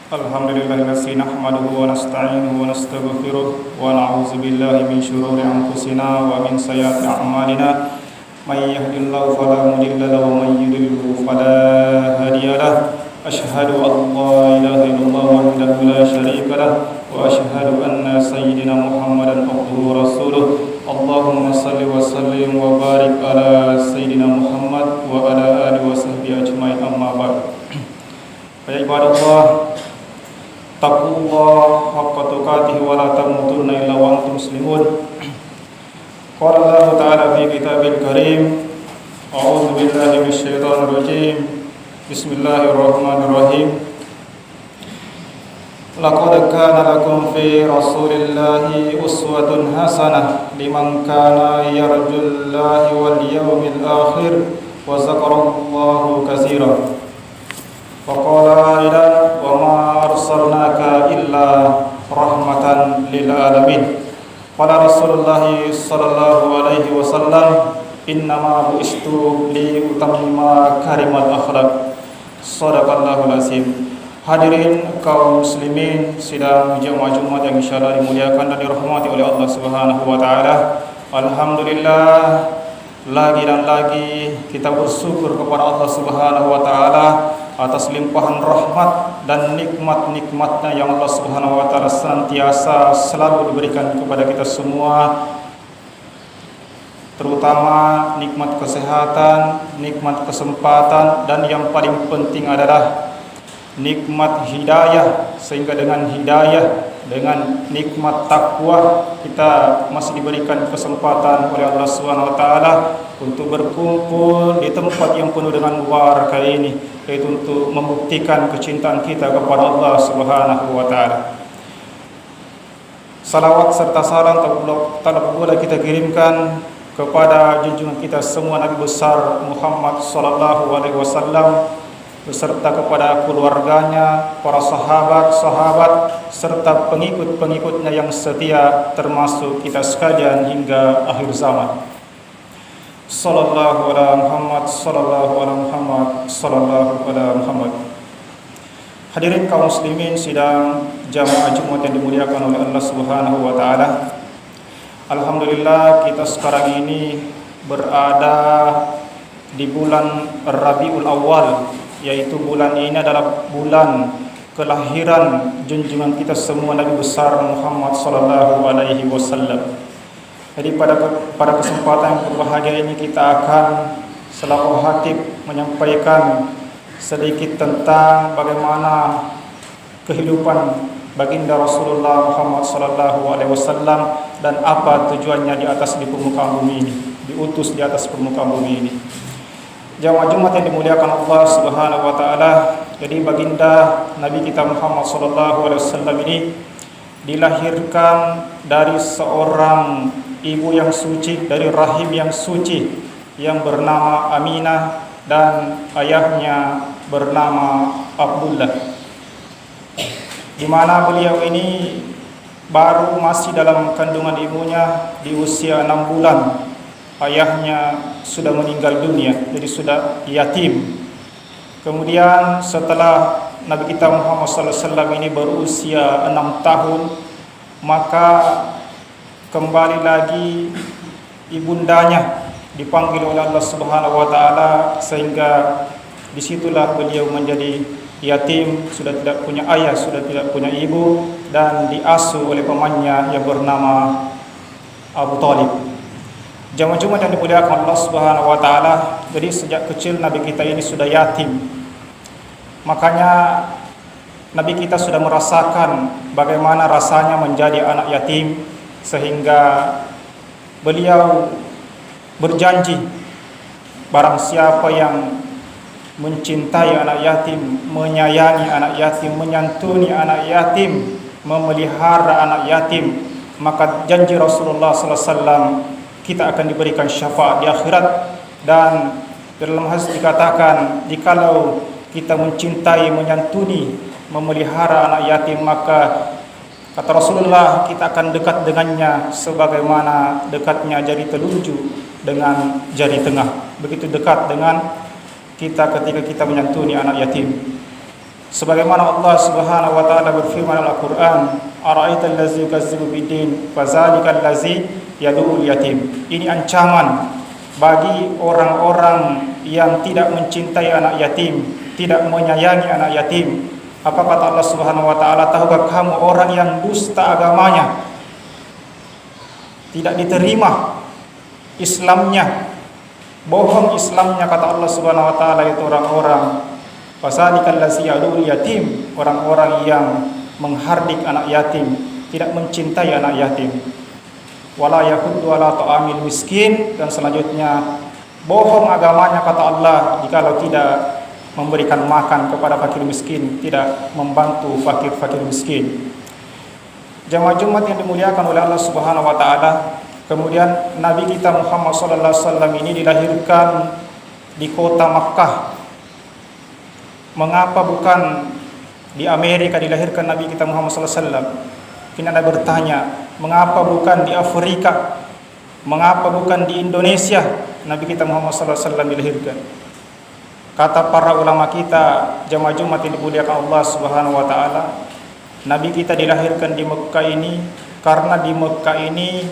Alhamdulillahi nahmaduhu wa nasta'inuhu wa nastaghfiruh wa na'udzu billahi min shururi anfusina wa min sayyiati a'malina may yahdihillahu fala mudilla lahu wa may yudlil fala hadiya lahu asyhadu an la ilaha illallah wahdahu la syarika lahu wa asyhadu anna sayyidina Muhammadan abduhu wa rasuluh. Allahumma salli wa sallim wa barik ala sayyidina Muhammad wa ala alihi wa sahbihi ajmain, amma ba'd. Ya ibadallah, taqullah haqqa tuqatih wa la tamutunna illa wa antum muslimun. Qala Allah ta'ala fi kitabil karim, a'udzu billahi minasyaitonir rajim. Bismillahirrahmanirrahim. Laqad kana lakum fi rasulillahi uswatun hasanah liman kana yarjullaha wal yawmil akhir wa zakarallahu katsiran. Faqala aidan wa ma arsalnaka illa rahmatan lil alamin. Qala Rasulullah sallallahu alaihi wasallam, innama bu'istu li utammima karimal akhlaq. Shadaqallahul azim. Hadirin kaum muslimin sidang jemaah Jumat yang insyaallah dimuliakan dan dirahmati oleh Allah Subhanahu wa taala. Alhamdulillah, lagi dan lagi kita bersyukur kepada Allah Subhanahu wa taala atas limpahan rahmat dan nikmat-nikmatnya yang Allah Subhanahu wa taala senantiasa selalu diberikan kepada kita semua, terutama nikmat kesehatan, nikmat kesempatan, dan yang paling penting adalah nikmat hidayah, sehingga dengan hidayah, dengan nikmat takwa, kita masih diberikan kesempatan oleh Allah Subhanahu wa taala untuk berkumpul di tempat yang penuh dengan barakah ini, yaitu untuk membuktikan kecintaan kita kepada Allah Subhanahu wa taala. Salawat serta salam tak boleh kita kirimkan kepada junjungan kita semua Nabi besar Muhammad sallallahu alaihi wasallam, beserta kepada keluarganya, para sahabat-sahabat, serta pengikut-pengikutnya yang setia, termasuk kita sekalian hingga akhir zaman. Sallallahu ala Muhammad, sallallahu ala Muhammad, sallallahu ala Muhammad. Hadirin kaum muslimin sidang jamaah Jumat yang dimuliakan oleh Allah Subhanahu wa taala. Alhamdulillah, kita sekarang ini berada di bulan Rabiul Awal, yaitu bulan ini adalah bulan kelahiran junjungan kita semua Nabi besar Muhammad sallallahu alaihi wasallam. Jadi pada kesempatan yang berbahagia ini kita akan selaku khatib menyampaikan sedikit tentang bagaimana kehidupan baginda Rasulullah Muhammad sallallahu alaihi wasallam dan apa tujuannya di atas di permukaan bumi ini, diutus di atas permukaan bumi ini. Jamaah Jumat yang dimuliakan Allah Subhanahu wa taala, jadi baginda Nabi kita Muhammad sallallahu alaihi wasallam ini dilahirkan dari seorang ibu yang suci, dari rahim yang suci yang bernama Aminah, dan ayahnya bernama Abdullah, di mana beliau ini baru masih dalam kandungan ibunya di usia 6 bulan. Ayahnya sudah meninggal dunia, jadi sudah yatim. Kemudian setelah Nabi kita Muhammad SAW ini berusia 6 tahun, maka kembali lagi ibundanya dipanggil oleh Allah Subhanahu wa taala, sehingga disitulah beliau menjadi yatim, sudah tidak punya ayah, sudah tidak punya ibu, dan diasuh oleh pamannya yang bernama Abu Talib. Jamaah Jumat yang dimuliakan Allah Subhanahu wa taala, jadi sejak kecil Nabi kita ini sudah yatim. Makanya Nabi kita sudah merasakan bagaimana rasanya menjadi anak yatim, sehingga beliau berjanji barang siapa yang mencintai anak yatim, menyayangi anak yatim, menyantuni anak yatim, memelihara anak yatim, maka janji Rasulullah sallallahu alaihi wasallam kita akan diberikan syafaat di akhirat. Dan dalam hadis dikatakan, jikalau kita mencintai, menyantuni, memelihara anak yatim, maka kata Rasulullah kita akan dekat dengannya sebagaimana dekatnya jari telunjuk dengan jari tengah. Begitu dekat dengan kita ketika kita menyantuni anak yatim. Sebagaimana Allah Subhanahu wa taala berfirman dalam Al-Qur'an, "Ara'aital ladzi yukazzibu bid-din, fadzalikal ladzi yad'ul yatim." Ini ancaman bagi orang-orang yang tidak mencintai anak yatim, tidak menyayangi anak yatim. Apa kata Allah Subhanahu wa taala? Tahukah kamu orang yang dusta agamanya, tidak diterima Islamnya, bohong Islamnya, kata Allah Subhanahu wa taala, itu orang-orang fasalikal ladzi yad'ul yatim, orang-orang yang menghardik anak yatim, tidak mencintai anak yatim. Wala yahuddu ala ta'amil miskin, dan selanjutnya bohong agamanya, kata Allah, jikalau tidak memberikan makan kepada fakir miskin, tidak membantu fakir-fakir miskin. Jamaah Jumat yang dimuliakan oleh Allah Subhanahu wa taala, kemudian Nabi kita Muhammad sallallahu alaihi wasallam ini dilahirkan di kota Makkah. Mengapa bukan di Amerika dilahirkan Nabi kita Muhammad sallallahu alaihi wasallam? Mungkin Anda bertanya, mengapa bukan di Afrika? Mengapa bukan di Indonesia Nabi kita Muhammad sallallahu alaihi wasallam dilahirkan? Kata para ulama kita, jamaah Jumat yang dimuliakan Allah Subhanahu wa taala, Nabi kita dilahirkan di Mekah ini karena di Mekah ini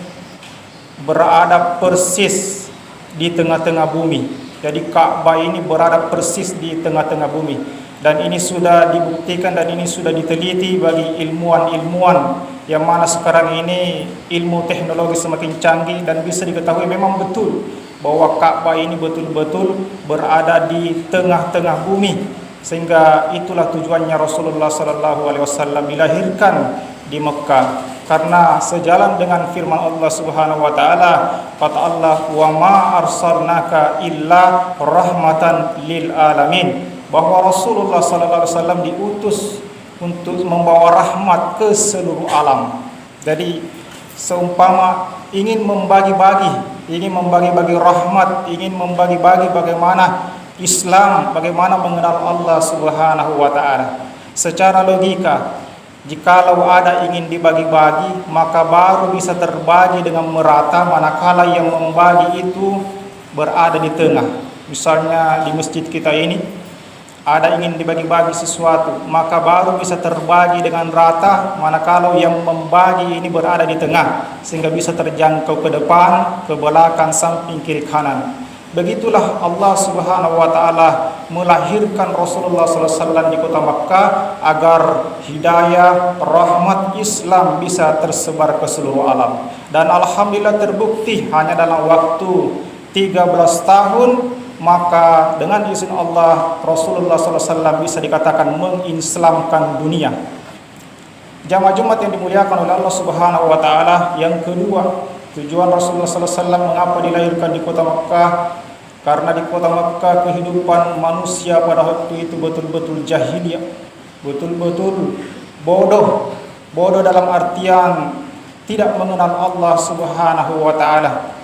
berada persis di tengah-tengah bumi. Jadi Ka'bah ini berada persis di tengah-tengah bumi, dan ini sudah dibuktikan dan ini sudah diteliti bagi ilmuwan-ilmuwan yang mana sekarang ini ilmu teknologi semakin canggih dan bisa diketahui memang betul bahwa Ka'bah ini betul-betul berada di tengah-tengah bumi, sehingga itulah tujuannya Rasulullah sallallahu alaihi wasallam dilahirkan di Mekah. Karena sejalan dengan firman Allah Subhanahu wa taala, kata Allah, "Wa ma arsalnaka illa rahmatan lil alamin," bahwa Rasulullah sallallahu alaihi wasallam diutus untuk membawa rahmat ke seluruh alam. Jadi seumpama ingin membagi-bagi rahmat, ingin membagi-bagi bagaimana Islam, bagaimana mengenal Allah Subhanahu wa taala. Secara logika, jikalau ada ingin dibagi-bagi, maka baru bisa terbagi dengan merata, manakala yang membagi itu berada di tengah. Misalnya di masjid kita ini ada ingin dibagi-bagi sesuatu, maka baru bisa terbagi dengan rata, manakala yang membagi ini berada di tengah, sehingga bisa terjangkau ke depan, ke belakang, samping, kiri, kanan. Begitulah Allah Subhanahu wa taala melahirkan Rasulullah sallallahu alaihi wasallam di kota Makkah agar hidayah, rahmat Islam bisa tersebar ke seluruh alam. Dan alhamdulillah terbukti hanya dalam waktu 13 tahun, maka dengan izin Allah Rasulullah sallallahu alaihi wasallam bisa dikatakan mengislamkan dunia. Jamaah Jumat yang dimuliakan oleh Allah Subhanahu wa taala, yang kedua, tujuan Rasulullah sallallahu alaihi wasallam mengapa dilahirkan di kota Makkah? Karena di kota Makkah kehidupan manusia pada waktu itu betul-betul jahiliyah, betul-betul bodoh. Bodoh dalam artian tidak mengenal Allah Subhanahu wa taala.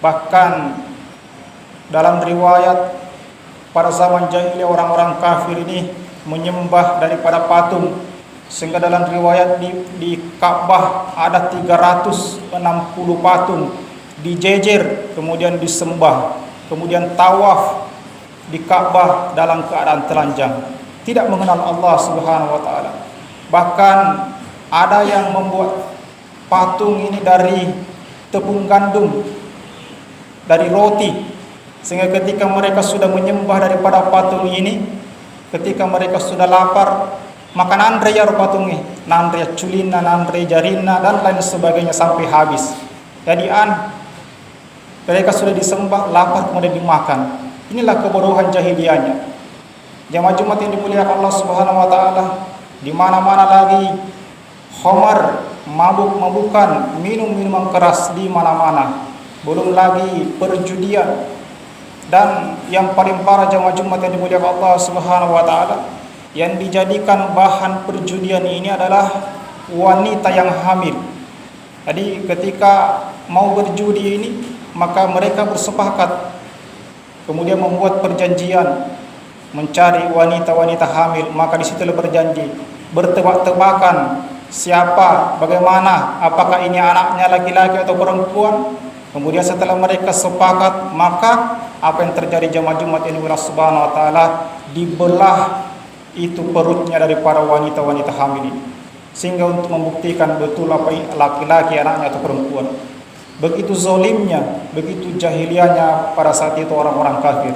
Bahkan dalam riwayat pada zaman jahiliyah orang-orang kafir ini menyembah daripada patung, sehingga dalam riwayat di Ka'bah ada 360 patung dijejer kemudian disembah. Kemudian tawaf di Ka'bah dalam keadaan telanjang, tidak mengenal Allah Subhanahu wa taala. Bahkan ada yang membuat patung ini dari tepung gandum, dari roti, sehingga ketika mereka sudah menyembah daripada patung ini, ketika mereka sudah lapar, maka nandre ya patung ini, nandre culina, nandre jarina, dan lain sebagainya sampai habis. Jadi Mereka sudah disembah, lapar kemudian dimakan. Inilah kebodohan jahiliyahnya. Jamaah Jumat yang dimuliakan Allah Subhanahu wa taala, di mana-mana lagi khamar, mabuk-mabukan, minum-minuman keras di mana-mana. Belum lagi perjudian. Dan yang paling parah jamaah Jumat yang dimuliakan Allah Subhanahu wa taala, yang dijadikan bahan perjudian ini adalah wanita yang hamil. Jadi ketika mau berjudi ini, maka mereka bersepakat kemudian membuat perjanjian mencari wanita-wanita hamil. Maka di situ berjanji, bertebak-tebakan siapa, bagaimana, apakah ini anaknya laki-laki atau perempuan. Kemudian setelah mereka sepakat, maka apa yang terjadi jamaah Jumat ini Allah Subhanahu wa taala, dibelah itu perutnya daripada wanita-wanita hamil ini, sehingga untuk membuktikan betul apa laki-laki anaknya atau perempuan. Begitu zalimnya, begitu jahiliyahnya pada saat itu orang-orang kafir.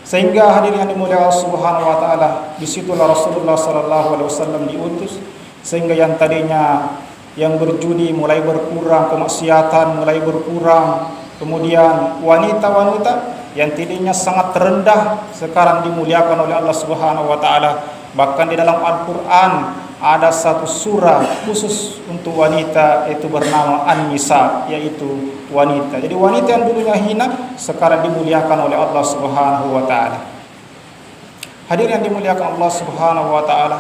Sehingga hadirin yang dimuliakan Allah Subhanahu wa taala, disitulah Rasulullah sallallahu alaihi wasallam diutus, sehingga yang tadinya yang berjudi mulai berkurang, kemaksiatan mulai berkurang, kemudian wanita-wanita yang tadinya sangat rendah sekarang dimuliakan oleh Allah Subhanahu wa taala. Bahkan di dalam Al-Qur'an ada satu surah khusus untuk wanita, yaitu bernama An-Nisa, yaitu wanita. Jadi wanita yang dulunya hina sekarang dimuliakan oleh Allah Subhanahu wa taala. Hadirin yang dimuliakan Allah Subhanahu wa taala,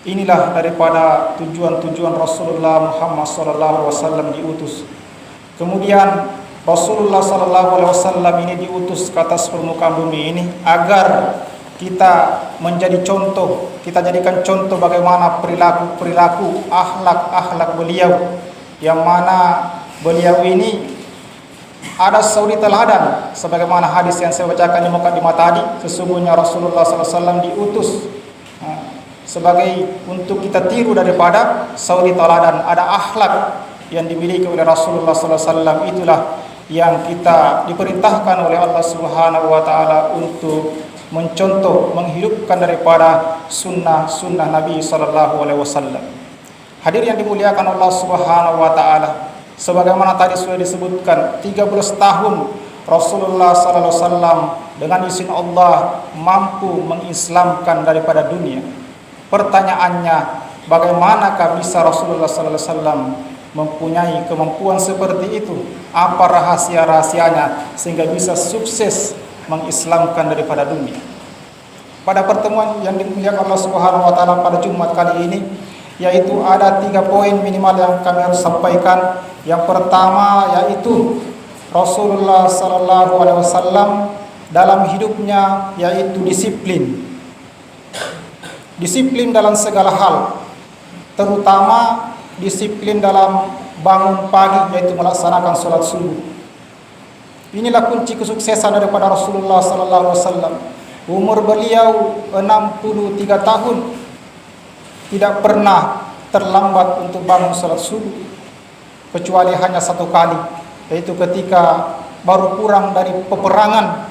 inilah daripada tujuan-tujuan Rasulullah Muhammad sallallahu alaihi wasallam diutus. Kemudian Rasulullah sallallahu alaihi wasallam ini diutus ke atas permukaan bumi ini agar kita menjadi contoh, kita jadikan contoh bagaimana perilaku, akhlak beliau, yang mana beliau ini ada suri teladan, sebagaimana hadis yang saya bacakan di mukadimah tadi. Sesungguhnya Rasulullah sallallahu alaihi wasallam diutus sebagai untuk kita tiru daripada suri teladan. Ada akhlak yang dimiliki oleh Rasulullah sallallahu alaihi wasallam, itulah yang kita diperintahkan oleh Allah Subhanahu wa taala untuk mencontoh, menghidupkan daripada sunnah Nabi sallallahu alaihi wasallam. Hadir yang dimuliakan Allah Subhanahu wa taala, sebagaimana tadi sudah disebutkan, 13 tahun Rasulullah sallallahu alaihi wasallam dengan izin Allah mampu mengislamkan daripada dunia. Pertanyaannya, bagaimanakah bisa Rasulullah sallallahu alaihi wasallam mempunyai kemampuan seperti itu? Apa rahasia-rahasianya sehingga bisa sukses mengislamkan daripada dunia? Pada pertemuan yang dimuliakan Allah Subhanahu wa taala pada Jumat kali ini, yaitu ada 3 poin minimal yang kami harus sampaikan. Yang pertama yaitu Rasulullah sallallahu alaihi wasallam dalam hidupnya yaitu disiplin. Disiplin dalam segala hal, terutama disiplin dalam bangun pagi, yaitu melaksanakan sholat subuh. Inilah kunci kesuksesan daripada Rasulullah sallallahu alaihi wasallam. Umur beliau 63 tahun, tidak pernah terlambat untuk bangun sholat subuh, kecuali hanya 1 kali, yaitu ketika baru pulang dari peperangan,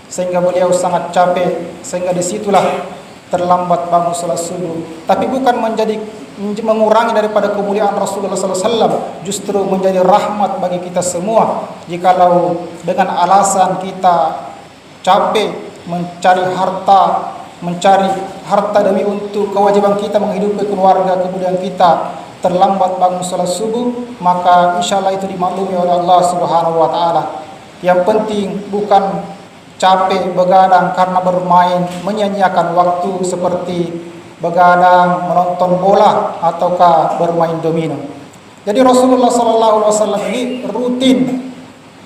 sehingga beliau sangat capek, sehingga disitulah terlambat bangun sholat subuh. Tapi bukan mengurangi daripada kemuliaan Rasulullah sallallahu alaihi wasallam, justru menjadi rahmat bagi kita semua. Jikalau dengan alasan kita capek mencari harta demi untuk kewajiban kita menghidupi keluarga, kemudian kita terlambat bangun sholat subuh, maka insyaallah itu dimaklumi oleh Allah Subhanahu wa taala. Yang penting bukan capek begadang karena bermain, menyia-nyiakan waktu seperti begadang menonton bola ataukah bermain domino. Jadi Rasulullah sallallahu alaihi wasallam ini rutin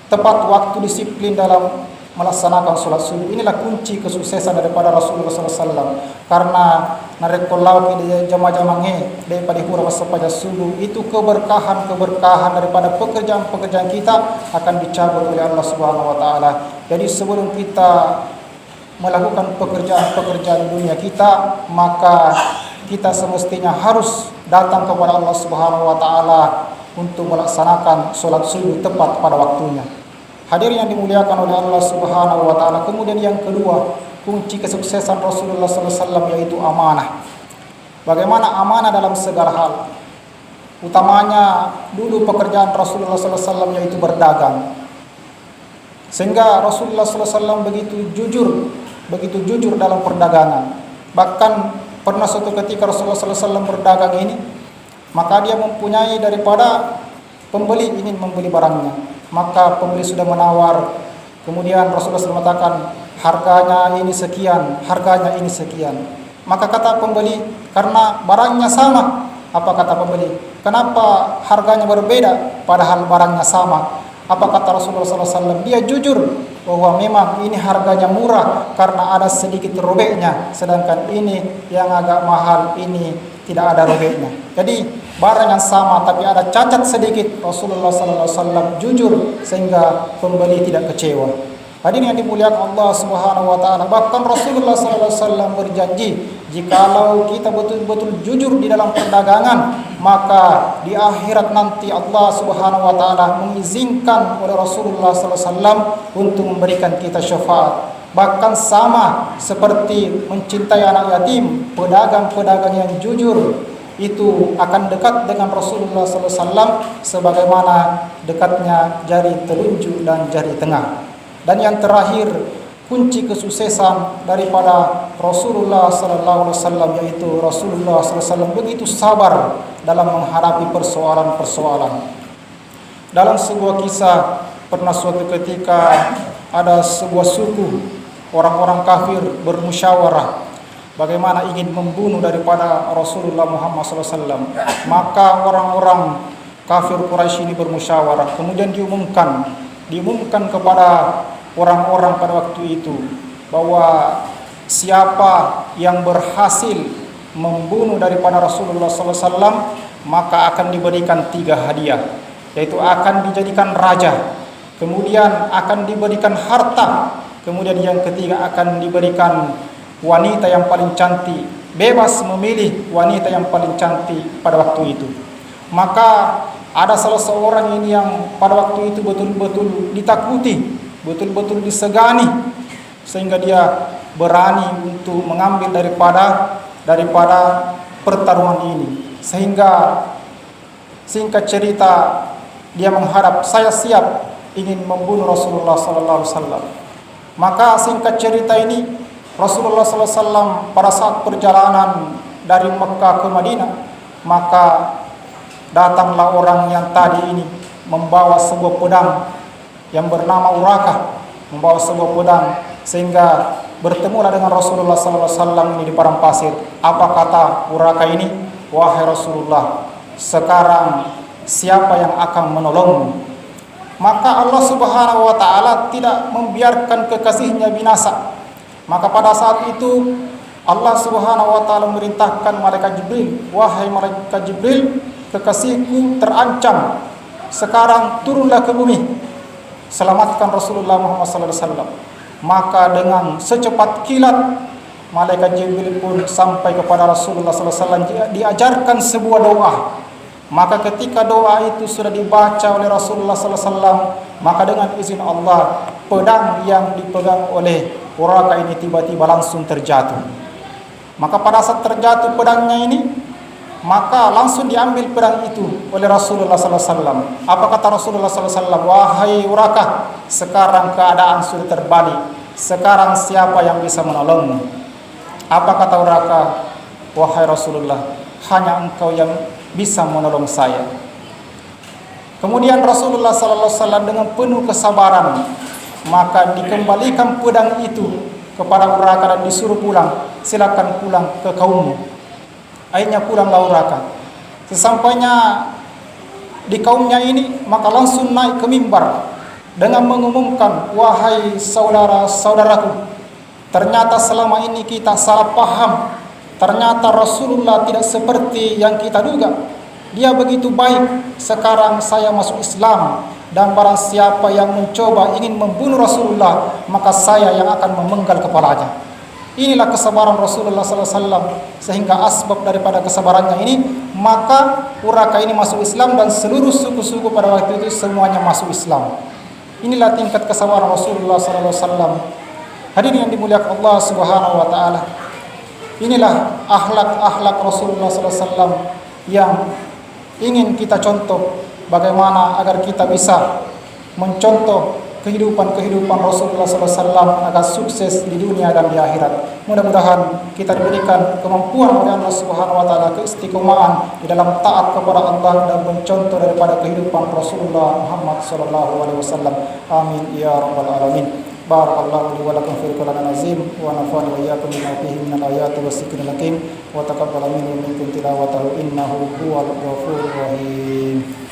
tepat waktu, disiplin dalam melaksanakan sholat subuh. Inilah kunci kesuksesan daripada Rasulullah sallallahu alaihi wasallam. Karena narekollau di jama-jamange daripada hura sapaja subuh, itu keberkahan daripada pekerjaan-pekerjaan kita akan dicabut oleh Allah Subhanahu wa taala. Jadi sebelum kita melakukan pekerjaan-pekerjaan dunia kita, maka kita semestinya harus datang kepada Allah Subhanahu wa taala untuk melaksanakan sholat subuh tepat pada waktunya. Hadirin yang dimuliakan oleh Allah Subhanahu wa taala. Kemudian yang kedua, kunci kesuksesan Rasulullah sallallahu alaihi wasallam yaitu amanah. Bagaimana amanah dalam segala hal? Utamanya dulu pekerjaan Rasulullah sallallahu alaihi wasallam yaitu berdagang. Sehingga Rasulullah SAW begitu jujur dalam perdagangan. Bahkan pernah suatu ketika Rasulullah SAW berdagang ini, maka dia mempunyai daripada pembeli ingin membeli barangnya. Maka pembeli sudah menawar. Kemudian Rasulullah SAW mengatakan, harganya ini sekian, harganya ini sekian. Maka kata pembeli, karena barangnya sama. Apa kata pembeli? Kenapa harganya berbeda padahal barangnya sama? Apa kata Rasulullah SAW? Dia jujur bahwa memang ini harganya murah karena ada sedikit robeknya, sedangkan ini yang agak mahal ini tidak ada robeknya. Jadi barang yang sama tapi ada cacat sedikit, Rasulullah SAW jujur sehingga pembeli tidak kecewa. Hadirin yang dimuliakan Allah Subhanahu wa taala, bahkan Rasulullah SAW berjanji, jikalau kita betul-betul jujur di dalam perdagangan, maka di akhirat nanti Allah Subhanahu wa taala mengizinkan oleh Rasulullah SAW untuk memberikan kita syafaat. Bahkan sama seperti mencintai anak yatim, pedagang-pedagang yang jujur itu akan dekat dengan Rasulullah SAW sebagaimana dekatnya jari telunjuk dan jari tengah. Dan yang terakhir, kunci kesuksesan daripada Rasulullah SAW, yaitu Rasulullah SAW begitu sabar dalam menghadapi persoalan-persoalan. Dalam sebuah kisah, pernah suatu ketika ada sebuah suku orang-orang kafir bermusyawarah bagaimana ingin membunuh daripada Rasulullah Muhammad SAW. Maka orang-orang kafir Quraisy ini bermusyawarah, kemudian diumumkan kepada orang-orang pada waktu itu bahwa siapa yang berhasil membunuh daripada Rasulullah SAW maka akan diberikan 3 hadiah, yaitu akan dijadikan raja, kemudian akan diberikan harta, kemudian yang ketiga akan diberikan wanita yang paling cantik, bebas memilih wanita yang paling cantik pada waktu itu. Maka ada salah seorang ini yang pada waktu itu betul-betul ditakuti, betul-betul disegani, sehingga dia berani untuk mengambil daripada pertarungan ini. Sehingga singkat cerita dia menghadap, saya siap ingin membunuh Rasulullah SAW. Maka singkat cerita ini Rasulullah SAW pada saat perjalanan dari Mekah ke Madinah, maka datanglah orang yang tadi ini membawa sebuah pedang yang bernama Urakah, membawa sebuah pedang, sehingga bertemulah dengan Rasulullah SAW ini di padang pasir. Apa kata Urakah ini? Wahai Rasulullah, sekarang siapa yang akan menolongmu? Maka Allah Subhanahu wa taala tidak membiarkan kekasihnya binasa. Maka pada saat itu Allah Subhanahu wa taala memerintahkan malaikat Jibril, wahai malaikat Jibril, kekasihku terancam, sekarang turunlah ke bumi, selamatkan Rasulullah Muhammad SAW. Maka dengan secepat kilat malaikat Jibril pun sampai kepada Rasulullah SAW, diajarkan sebuah doa. Maka ketika doa itu sudah dibaca oleh Rasulullah SAW, maka dengan izin Allah, pedang yang dipegang oleh Urakah ini tiba-tiba langsung terjatuh. Maka pada saat terjatuh pedangnya ini, maka langsung diambil pedang itu oleh Rasulullah SAW. Apa kata Rasulullah SAW? Wahai Urakah, sekarang keadaan sudah terbalik. Sekarang siapa yang bisa menolongmu? Apa kata Urakah? Wahai Rasulullah, hanya engkau yang bisa menolong saya. Kemudian Rasulullah SAW dengan penuh kesabaran, maka dikembalikan pedang itu kepada Urakah dan disuruh pulang. Silakan pulang ke kaummu. Akhirnya pulanglah Urakah. Sesampainya di kaumnya ini, maka langsung naik ke mimbar dengan mengumumkan, wahai saudara-saudaraku, ternyata selama ini kita salah paham. Ternyata Rasulullah tidak seperti yang kita duga. Dia begitu baik. Sekarang saya masuk Islam, dan barang siapa yang mencoba ingin membunuh Rasulullah, maka saya yang akan memenggal kepalanya. Inilah kesabaran Rasulullah SAW. Sehingga asbab daripada kesabarannya ini, maka Urakah ini masuk Islam, dan seluruh suku-suku pada waktu itu semuanya masuk Islam. Inilah tingkat kesabaran Rasulullah SAW. Hadirin yang dimuliakan Allah Subhanahu wa taala. Inilah akhlak-akhlak Rasulullah SAW yang ingin kita contoh, bagaimana agar kita bisa mencontoh kehidupan Rasulullah SAW agar sukses di dunia dan di akhirat. Mudah-mudahan kita diberikan kemampuan oleh Allah Subhanahu wa taala, keistiqomahan di dalam taat kepada Allah dan mencontoh daripada kehidupan Rasulullah Muhammad sallallahu alaihi wasallam. Amin ya rabbal alamin. Barakallahu li wa lakum fil Qur'anil azim wa nafa'ani wa iyyakum bima fihi minal ayati was zikril hakim wa taqabbal minni wa minkum tilawatahu innahu huwal ghafurur rahim.